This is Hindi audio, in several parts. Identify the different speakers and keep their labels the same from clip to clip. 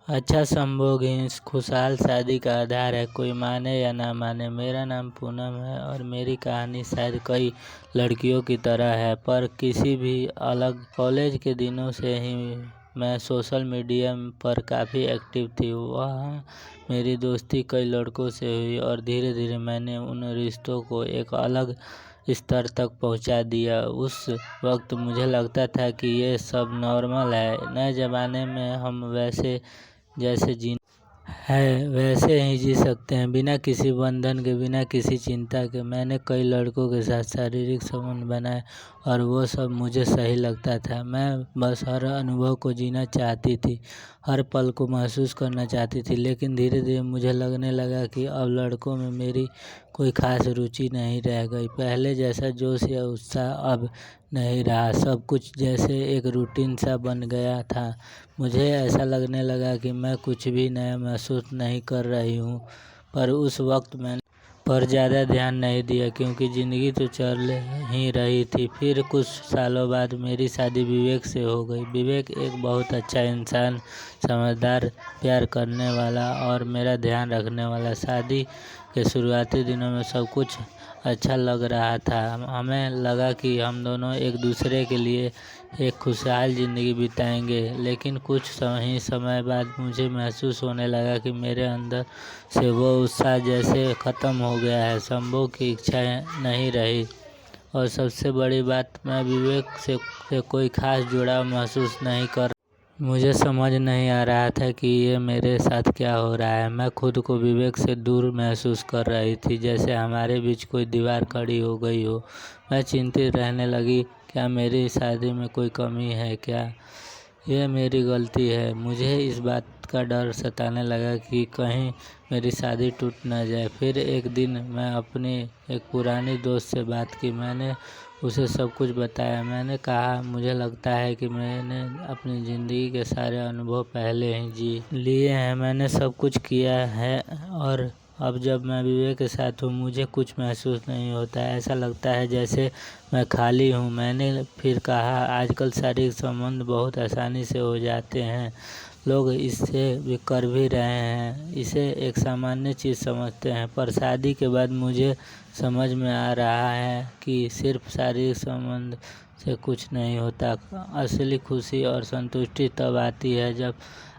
Speaker 1: अच्छा संभोग ही खुशहाल शादी का आधार है, कोई माने या ना माने। मेरा नाम पूनम है और मेरी कहानी शायद कई लड़कियों की तरह है, पर किसी भी अलग। कॉलेज के दिनों से ही मैं सोशल मीडिया पर काफ़ी एक्टिव थी। वहाँ मेरी दोस्ती कई लड़कों से हुई और धीरे धीरे मैंने उन रिश्तों को एक अलग स्तर तक पहुँचा दिया। उस वक्त मुझे लगता था कि ये सब नॉर्मल है, नए ज़माने में हम जैसे जीना है वैसे ही जी सकते हैं, बिना किसी बंधन के, बिना किसी चिंता के। मैंने कई लड़कों के साथ शारीरिक संबंध बनाए और वो सब मुझे सही लगता था। मैं बस हर अनुभव को जीना चाहती थी, हर पल को महसूस करना चाहती थी। लेकिन धीरे धीरे मुझे लगने लगा कि अब लड़कों में मेरी कोई खास रुचि नहीं रह गई। पहले जैसा जोश या उत्साह अब नहीं रहा, सब कुछ जैसे एक रूटीन सा बन गया था। मुझे ऐसा लगने लगा कि मैं कुछ भी नया महसूस नहीं कर रही हूँ, पर उस वक्त मैंने पर ज़्यादा ध्यान नहीं दिया क्योंकि ज़िंदगी तो चल ही रही थी। फिर कुछ सालों बाद मेरी शादी विवेक से हो गई। विवेक एक बहुत अच्छा इंसान, समझदार, प्यार करने वाला और मेरा ध्यान रखने वाला। शादी के शुरुआती दिनों में सब कुछ अच्छा लग रहा था। हमें लगा कि हम दोनों एक दूसरे के लिए एक खुशहाल ज़िंदगी बिताएंगे, लेकिन कुछ ही समय बाद मुझे महसूस होने लगा कि मेरे अंदर से वो उत्साह जैसे ख़त्म हो गया है। संभोग की इच्छा नहीं रही और सबसे बड़ी बात, मैं विवेक से कोई खास जुड़ाव महसूस नहीं कर। मुझे समझ नहीं आ रहा था कि ये मेरे साथ क्या हो रहा है। मैं खुद को विवेक से दूर महसूस कर रही थी, जैसे हमारे बीच कोई दीवार खड़ी हो गई हो। मैं चिंतित रहने लगी, क्या मेरी शादी में कोई कमी है, क्या ये मेरी गलती है। मुझे इस बात का डर सताने लगा कि कहीं मेरी शादी टूट न जाए। फिर एक दिन मैं अपनी एक पुरानी दोस्त से बात की। मैंने उसे सब कुछ बताया। मैंने कहा, मुझे लगता है कि मैंने अपनी ज़िंदगी के सारे अनुभव पहले ही जी लिए हैं, मैंने सब कुछ किया है और अब जब मैं विवेक के साथ हूँ मुझे कुछ महसूस नहीं होता है। ऐसा लगता है जैसे मैं खाली हूँ। मैंने फिर कहा, आजकल शारीरिक संबंध बहुत आसानी से हो जाते हैं, लोग इससे भी कर भी रहे हैं, इसे एक सामान्य चीज़ समझते हैं। पर शादी के बाद मुझे समझ में आ रहा है कि सिर्फ शारीरिक संबंध से कुछ नहीं होता। असली खुशी और संतुष्टि तब आती है जब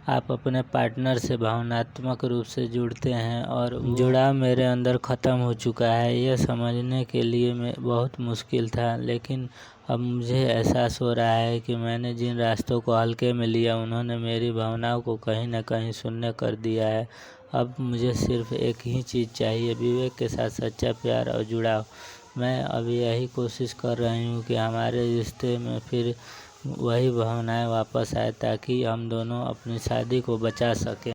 Speaker 1: आप अपने पार्टनर से भावनात्मक रूप से जुड़ते हैं, और जुड़ाव मेरे अंदर ख़त्म हो चुका है। यह समझने के लिए मैं बहुत मुश्किल था, लेकिन अब मुझे एहसास हो रहा है कि मैंने जिन रास्तों को हल्के में लिया उन्होंने मेरी भावनाओं को कहीं न कहीं शून्य कर दिया है। अब मुझे सिर्फ एक ही चीज़ चाहिए, विवेक के साथ सच्चा प्यार और जुड़ाव। मैं अब यही कोशिश कर रही हूँ कि हमारे रिश्ते में फिर वही भावनाएं वापस आए, ताकि हम दोनों अपनी शादी को बचा सकें।